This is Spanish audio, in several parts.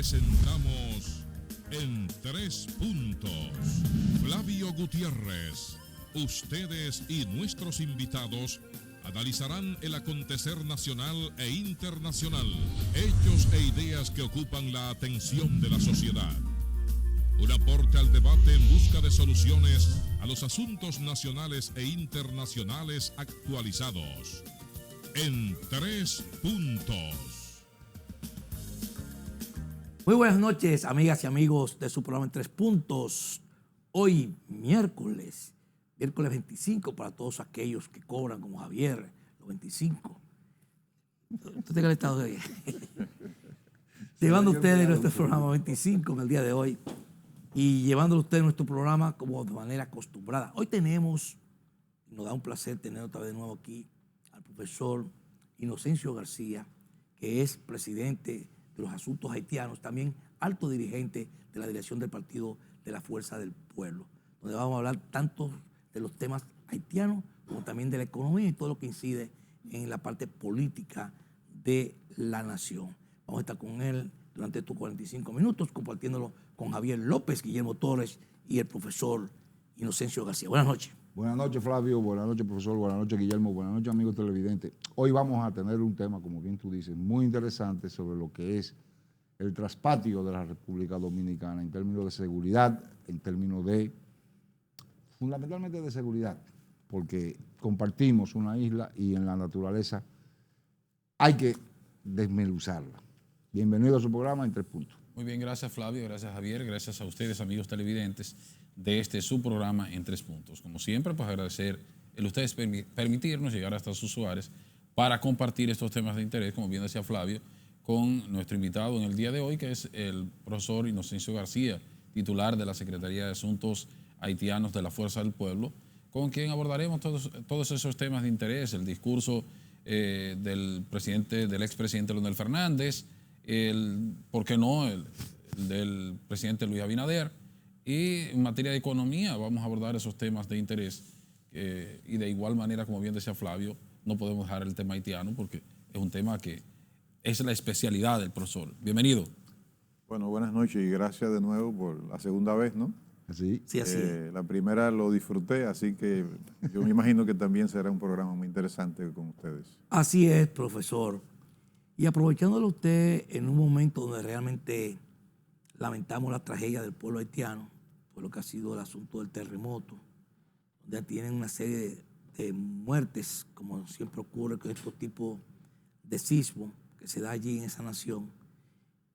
presentamos En Tres Puntos. Flavio Gutiérrez. Ustedes y nuestros invitados analizarán el acontecer nacional e internacional, hechos e ideas que ocupan la atención de la sociedad. Un aporte al debate en busca de soluciones a los asuntos nacionales e internacionales actualizados. En Tres Puntos. Muy buenas noches, amigas y amigos de su programa En Tres Puntos. Hoy, miércoles 25 para todos aquellos que cobran como Javier, los 25. ¿Usted tenga el estado de llevando ustedes nuestro programa 25 en el día de hoy y llevándolo ustedes nuestro programa como de manera acostumbrada. Hoy tenemos, nos da un placer tener otra vez de nuevo aquí al profesor Inocencio García, que es presidente de los asuntos haitianos, también alto dirigente de la dirección del Partido de la Fuerza del Pueblo, donde vamos a hablar tanto de los temas haitianos como también de la economía y todo lo que incide en la parte política de la nación. Vamos a estar con él durante estos 45 minutos, compartiéndolo con Javier López, Guillermo Torres y el profesor Inocencio García. Buenas noches. Buenas noches, Flavio. Buenas noches, profesor. Buenas noches, Guillermo. Buenas noches, amigos televidentes. Hoy vamos a tener un tema, como bien tú dices, muy interesante sobre lo que es el traspatio de la República Dominicana en términos de seguridad, en términos de, fundamentalmente de seguridad, porque compartimos una isla y en la naturaleza hay que desmenuzarla. Bienvenido a su programa En Tres Puntos. Muy bien, gracias Flavio, gracias Javier, gracias a ustedes amigos televidentes de su programa En Tres Puntos. Como siempre, pues agradecer el ustedes permitirnos llegar hasta sus usuarios para compartir estos temas de interés, como bien decía Flavio, con nuestro invitado en el día de hoy, que es el profesor Inocencio García, titular de la Secretaría de Asuntos Haitianos de la Fuerza del Pueblo, con quien abordaremos todos esos temas de interés, el discurso del expresidente Leonel Fernández, ¿por qué no?, el del presidente Luis Abinader. Y en materia de economía vamos a abordar esos temas de interés y de igual manera, como bien decía Flavio, no podemos dejar el tema haitiano porque es un tema que es la especialidad del profesor. Bienvenido. Bueno, buenas noches y gracias de nuevo por la segunda vez, ¿no? ¿Así? Sí, así es. La primera lo disfruté, así que yo me imagino que también será un programa muy interesante con ustedes. Así es, profesor. Y aprovechándolo usted en un momento donde realmente lamentamos la tragedia del pueblo haitiano, por lo que ha sido el asunto del terremoto, donde tienen una serie de muertes, como siempre ocurre con estos tipos de sismos que se da allí en esa nación,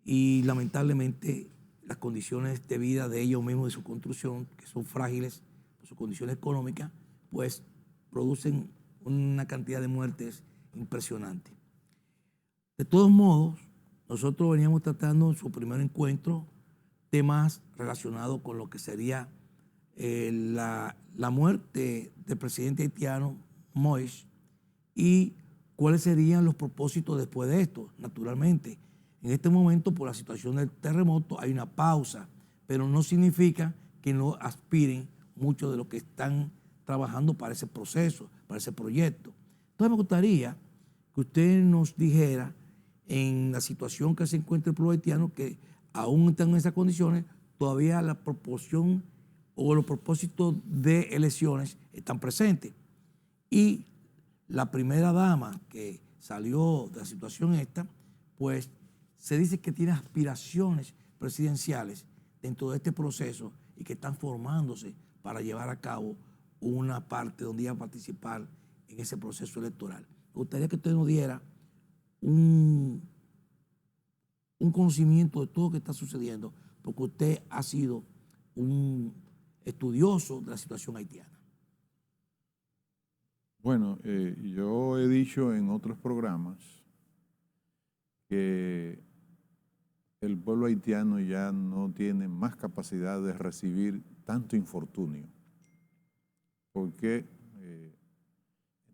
y lamentablemente las condiciones de vida de ellos mismos, de su construcción, que son frágiles por sus condiciones económicas, pues producen una cantidad de muertes impresionante. De todos modos, nosotros veníamos tratando en su primer encuentro temas relacionados con lo que sería la muerte del presidente haitiano Moïse y cuáles serían los propósitos después de esto. Naturalmente, en este momento, por la situación del terremoto, hay una pausa, pero no significa que no aspiren muchos de los que están trabajando para ese proceso, para ese proyecto. Entonces me gustaría que usted nos dijera en la situación que se encuentra el pueblo haitiano, que aún están en esas condiciones, todavía la proporción o los propósitos de elecciones están presentes. Y la primera dama que salió de la situación esta, pues se dice que tiene aspiraciones presidenciales dentro de este proceso y que están formándose para llevar a cabo una parte donde iba a participar en ese proceso electoral. Me gustaría que usted nos diera un conocimiento de todo lo que está sucediendo, porque usted ha sido un estudioso de la situación haitiana. Bueno, yo he dicho en otros programas que el pueblo haitiano ya no tiene más capacidad de recibir tanto infortunio, porque en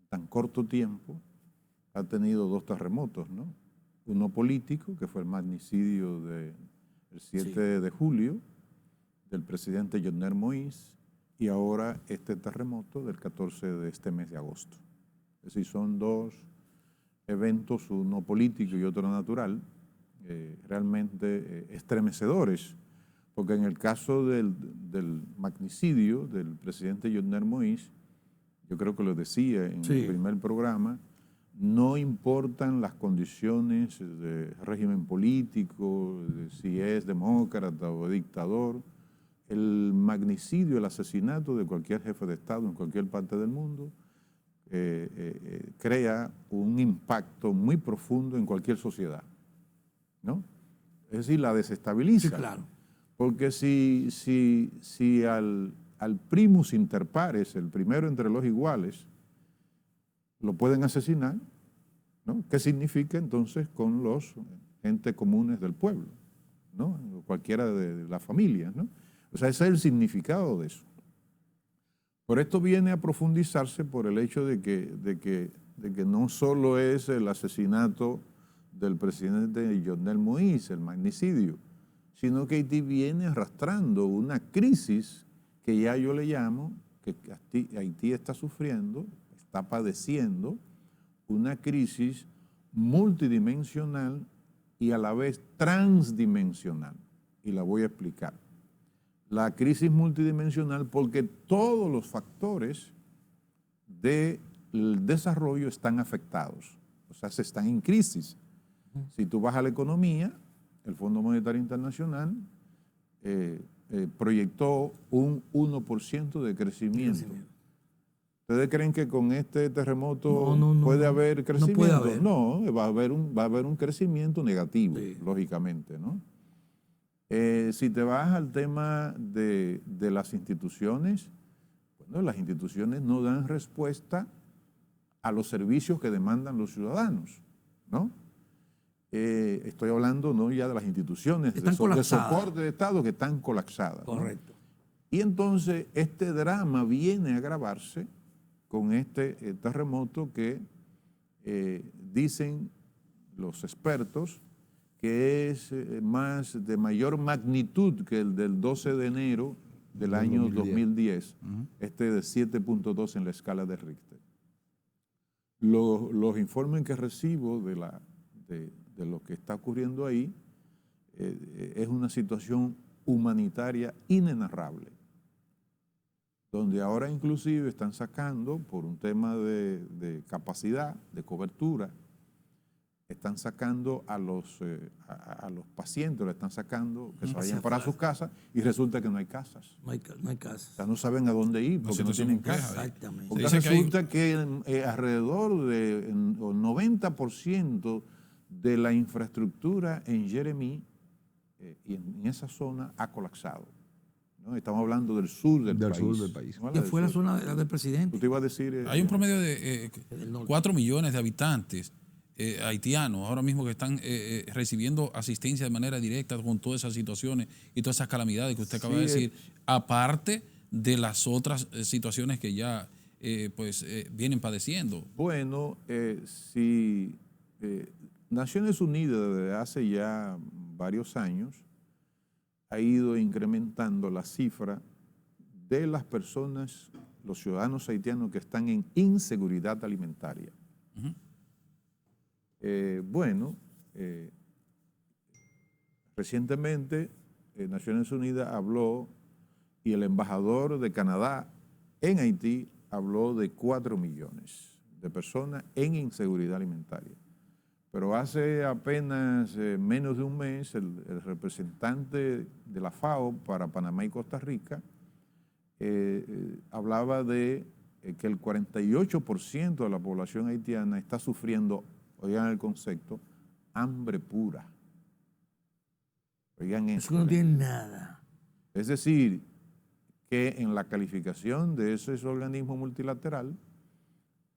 tan corto tiempo ha tenido dos terremotos, ¿no? Uno político, que fue el magnicidio del 7 de julio del presidente Jovenel Moïse, y ahora este terremoto del 14 de este mes de agosto. Es decir, son dos eventos, uno político y otro natural, realmente estremecedores, porque en el caso del magnicidio del presidente Jovenel Moïse, yo creo que lo decía en Sí. el primer programa, no importan las condiciones de régimen político, de si es demócrata o dictador, el magnicidio, el asesinato de cualquier jefe de Estado en cualquier parte del mundo crea un impacto muy profundo en cualquier sociedad, ¿no? Es decir, la desestabiliza. Sí, claro. Porque si al primus inter pares, el primero entre los iguales, lo pueden asesinar, ¿no? ¿Qué significa entonces con los entes comunes del pueblo, ¿no? Cualquiera de las familias, ¿no? O sea, ese es el significado de eso. Por esto viene a profundizarse por el hecho de que no solo es el asesinato del presidente Jovenel Moïse, el magnicidio, sino que Haití viene arrastrando una crisis que ya yo le llamo, que Haití está sufriendo, está padeciendo una crisis multidimensional y a la vez transdimensional. Y la voy a explicar. La crisis multidimensional porque todos los factores del desarrollo están afectados, o sea, se están en crisis. Si tú vas a la economía, el Fondo Monetario Internacional proyectó un 1% de crecimiento. ¿Ustedes creen que con este terremoto puede haber crecimiento? No puede haber. No, va a haber un crecimiento negativo, Sí. lógicamente, ¿no? Si te vas al tema de las instituciones, bueno, las instituciones no dan respuesta a los servicios que demandan los ciudadanos, ¿no? Estoy hablando no ya de las instituciones de soporte de Estado que están colapsadas. Correcto. ¿No? Y entonces este drama viene a agravarse con este terremoto que dicen los expertos que es de mayor magnitud que el del 12 de enero del año 2010, este de 7.2 en la escala de Richter. Los informes que recibo de lo que está ocurriendo ahí es una situación humanitaria inenarrable, donde ahora inclusive están sacando, por un tema de capacidad, de cobertura, están sacando a los pacientes, lo están sacando que se vayan para sus casas y resulta que no hay casas. No hay casas. O sea, no saben a dónde ir porque no tienen casa. Exactamente. Porque resulta que alrededor del 90% de la infraestructura en Jeremí y en esa zona ha colapsado, ¿no? Estamos hablando del sur del país. Que fue la zona del presidente. Usted iba a decir... Hay un promedio de 4 millones de habitantes haitianos ahora mismo que están recibiendo asistencia de manera directa con todas esas situaciones y todas esas calamidades que usted acaba de decir, aparte de las otras situaciones que ya vienen padeciendo. Bueno, si Naciones Unidas desde hace ya varios años ha ido incrementando la cifra de las personas, los ciudadanos haitianos que están en inseguridad alimentaria. Recientemente Naciones Unidas habló y el embajador de Canadá en Haití habló de 4 millones de personas en inseguridad alimentaria. Pero hace apenas menos de un mes el representante de la FAO para Panamá y Costa Rica hablaba de que el 48% de la población haitiana está sufriendo, oigan el concepto, hambre pura. Oigan eso. Eso no tiene nada. Es decir, que en la calificación de ese organismo multilateral,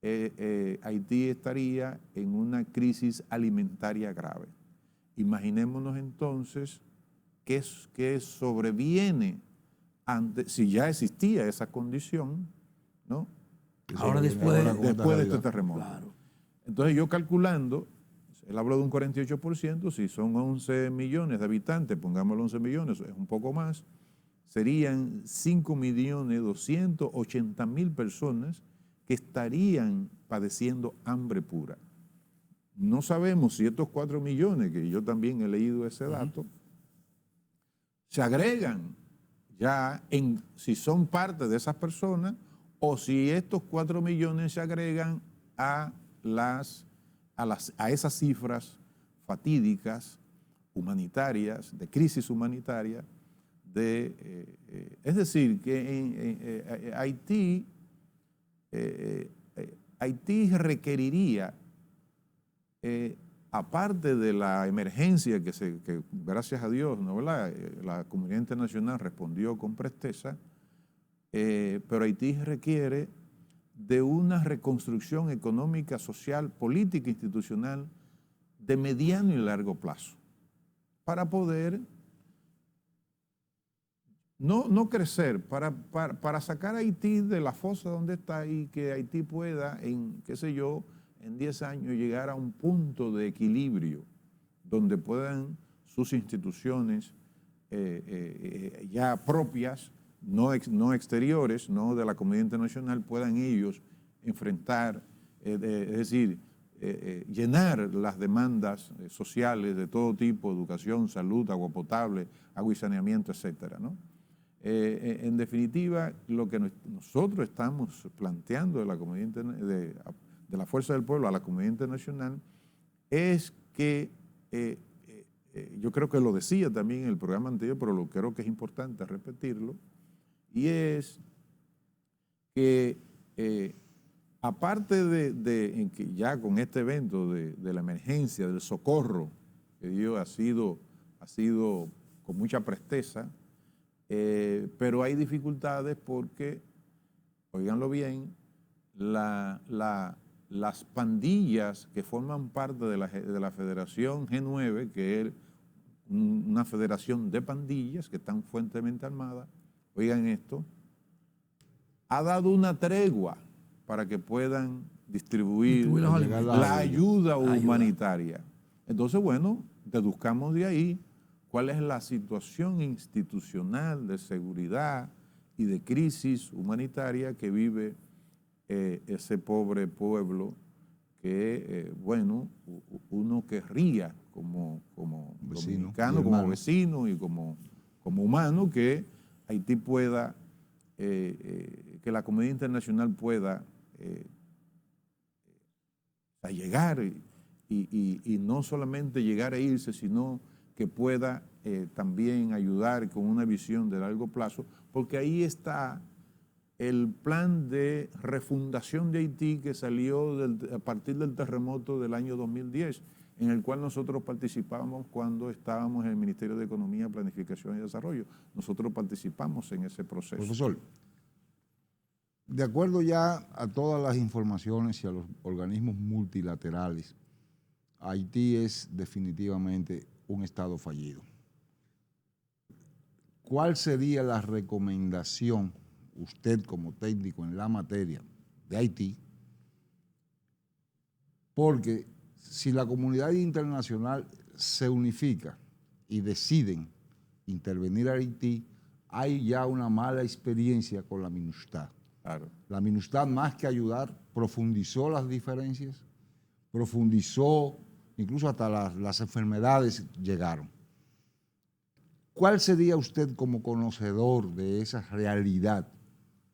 Haití estaría en una crisis alimentaria grave. Imaginémonos entonces qué sobreviene antes, si ya existía esa condición, ¿no? Ahora después de este terremoto. Claro. Entonces yo calculando, él habló de un 48%, si son 11 millones de habitantes, pongámoslo 11 millones, es un poco más, serían 5.280.000 personas que estarían padeciendo hambre pura. no sabemos si estos 4 millones, que yo también he leído ese dato, se agregan ya si son parte de esas personas o si estos 4 millones se agregan a esas cifras fatídicas, humanitarias, de crisis humanitaria. Es decir, que en Haití requeriría, aparte de la emergencia que gracias a Dios, ¿no, verdad? La comunidad internacional respondió con presteza, pero Haití requiere de una reconstrucción económica, social, política, institucional de mediano y largo plazo para poder no crecer, para sacar a Haití de la fosa donde está y que Haití pueda, en 10 años llegar a un punto de equilibrio donde puedan sus instituciones ya propias, no exteriores, no de la comunidad internacional, puedan ellos enfrentar, es decir, llenar las demandas sociales de todo tipo, educación, salud, agua potable, agua y saneamiento, etcétera, ¿no? En definitiva, lo que nosotros estamos planteando de la comunidad de la Fuerza del Pueblo a la comunidad internacional es que, yo creo que lo decía también en el programa anterior, pero creo que es importante repetirlo, y es que aparte de que ya con este evento de la emergencia, del socorro que Dios ha sido con mucha presteza, pero hay dificultades porque, óiganlo bien, las pandillas que forman parte de la Federación G9, que es una federación de pandillas que están fuertemente armadas, oigan esto, ha dado una tregua para que puedan distribuir la ayuda humanitaria. Entonces, bueno, deduzcamos de ahí cuál es la situación institucional de seguridad y de crisis humanitaria que vive ese pobre pueblo que, bueno, uno querría como dominicano, como vecino y como humano, que Haití pueda, que la comunidad internacional pueda llegar y no solamente llegar e irse, sino que pueda también ayudar con una visión de largo plazo, porque ahí está el plan de refundación de Haití que salió a partir del terremoto del año 2010, en el cual nosotros participábamos cuando estábamos en el Ministerio de Economía, Planificación y Desarrollo. Nosotros participamos en ese proceso. Profesor, de acuerdo ya a todas las informaciones y a los organismos multilaterales, Haití es definitivamente un Estado fallido. ¿Cuál sería la recomendación, usted como técnico en la materia de Haití? Porque si la comunidad internacional se unifica y deciden intervenir a Haití, hay ya una mala experiencia con la MINUSTAH. Claro. La MINUSTAH, más que ayudar, profundizó las diferencias, profundizó, incluso hasta las enfermedades llegaron. ¿Cuál sería usted, como conocedor de esa realidad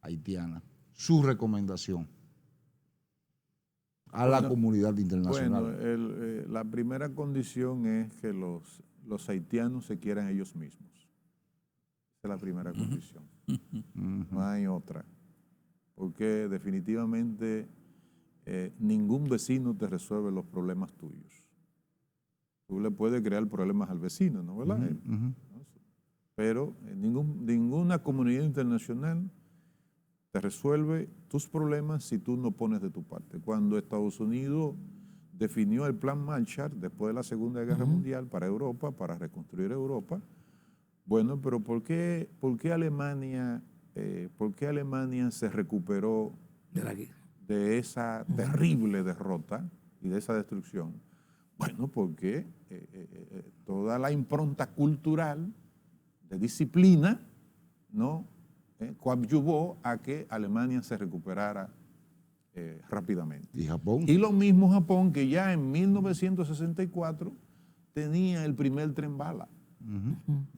haitiana, su recomendación a la comunidad internacional? Bueno, la primera condición es que los haitianos se quieran ellos mismos. Esa es la primera condición. No hay otra. Porque definitivamente ningún vecino te resuelve los problemas tuyos. Tú le puedes crear problemas al vecino, ¿no? ¿Verdad? Pero ninguna comunidad internacional te resuelve tus problemas si tú no pones de tu parte. Cuando Estados Unidos definió el plan Marshall después de la Segunda Guerra Mundial para Europa, para reconstruir Europa, bueno, pero ¿por qué Alemania se recuperó de esa terrible derrota y de esa destrucción? Bueno, porque toda la impronta cultural de disciplina, ¿no?, coadyuvó a que Alemania se recuperara rápidamente. ¿Y Japón? Y lo mismo Japón, que ya en 1964 tenía el primer tren bala.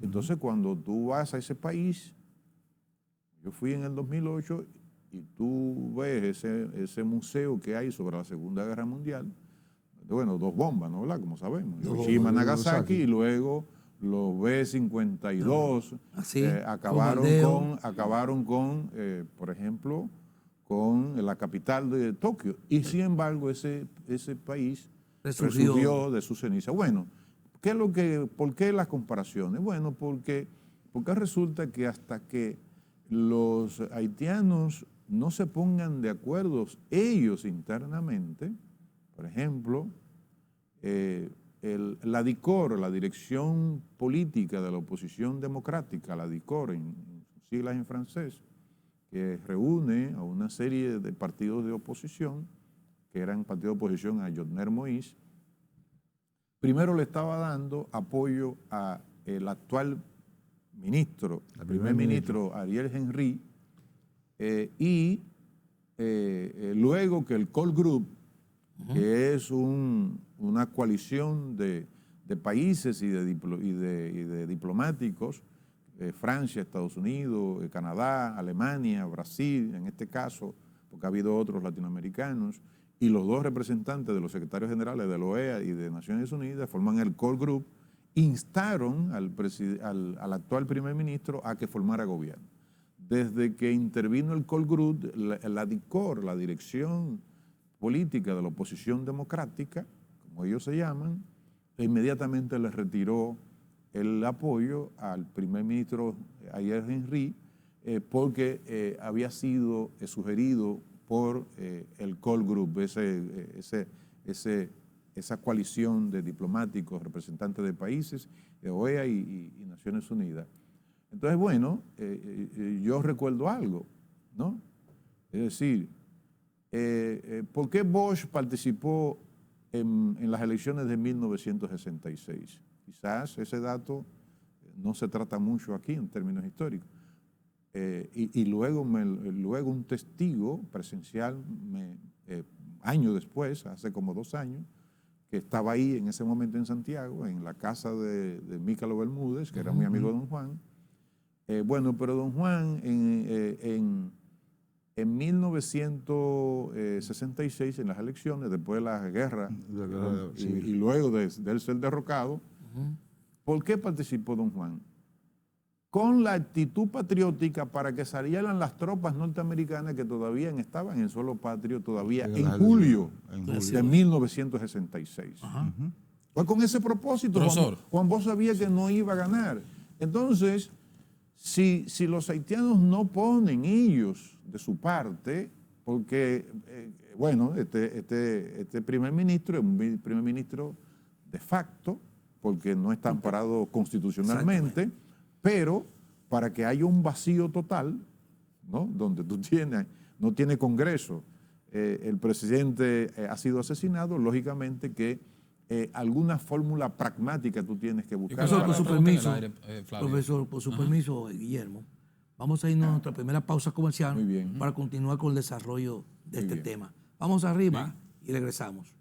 Entonces, cuando tú vas a ese país, yo fui en el 2008 y tú ves ese museo que hay sobre la Segunda Guerra Mundial, bueno, 2 bombas, ¿no? ¿Verdad? Como sabemos, Hiroshima, Nagasaki, y luego los B-52 acabaron con por ejemplo, con la capital de Tokio. Y sin embargo, ese país resurgió de su ceniza. Bueno, ¿por qué las comparaciones? Bueno, porque resulta que hasta que los haitianos no se pongan de acuerdo ellos internamente, por ejemplo, la DICOR, la Dirección Política de la Oposición Democrática, la DICOR en sus siglas en francés, que reúne a una serie de partidos de oposición, que eran partidos de oposición a Jovenel Moïse, primero le estaba dando apoyo al actual ministro, el primer ministro Ariel Henry, y luego que el Call Group, que es una coalición de países y de diplomáticos, Francia, Estados Unidos, Canadá, Alemania, Brasil, en este caso, porque ha habido otros latinoamericanos, y los 2 representantes de los secretarios generales de la OEA y de Naciones Unidas forman el Call Group, instaron al actual primer ministro a que formara gobierno. Desde que intervino el Call Group, la DICOR, la Dirección Política de la Oposición Democrática, como ellos se llaman, inmediatamente le retiró el apoyo al primer ministro Ariel Henry porque había sido sugerido por el Call Group, esa coalición de diplomáticos, representantes de países, de OEA y Naciones Unidas. Entonces, bueno, yo recuerdo algo, ¿no? Es decir, ¿por qué Bosch participó en las elecciones de 1966? Quizás ese dato no se trata mucho aquí en términos históricos. Y luego un testigo presencial, años después, hace como 2 años, que estaba ahí en ese momento en Santiago, en la casa de Mícalo Bermúdez, que era muy amigo de don Juan. Bueno, pero don Juan en 1966, en las elecciones, después de la guerra, y luego de él ser derrocado, ¿por qué participó don Juan? Con la actitud patriótica para que salieran las tropas norteamericanas que todavía estaban en suelo patrio todavía en julio de 1966. Pues con ese propósito, Juan Bosch sabía que no iba a ganar. Entonces, si los haitianos no ponen ellos de su parte, porque, bueno, este primer ministro es un primer ministro de facto, porque no está amparado constitucionalmente, pero para que haya un vacío total, ¿no? Donde no tiene Congreso, el presidente ha sido asesinado, lógicamente que alguna fórmula pragmática tú tienes que buscar. Profesor, por su permiso, profesor, por su permiso, Guillermo, vamos a irnos a nuestra primera pausa comercial para continuar con el desarrollo de este tema. Vamos arriba y regresamos.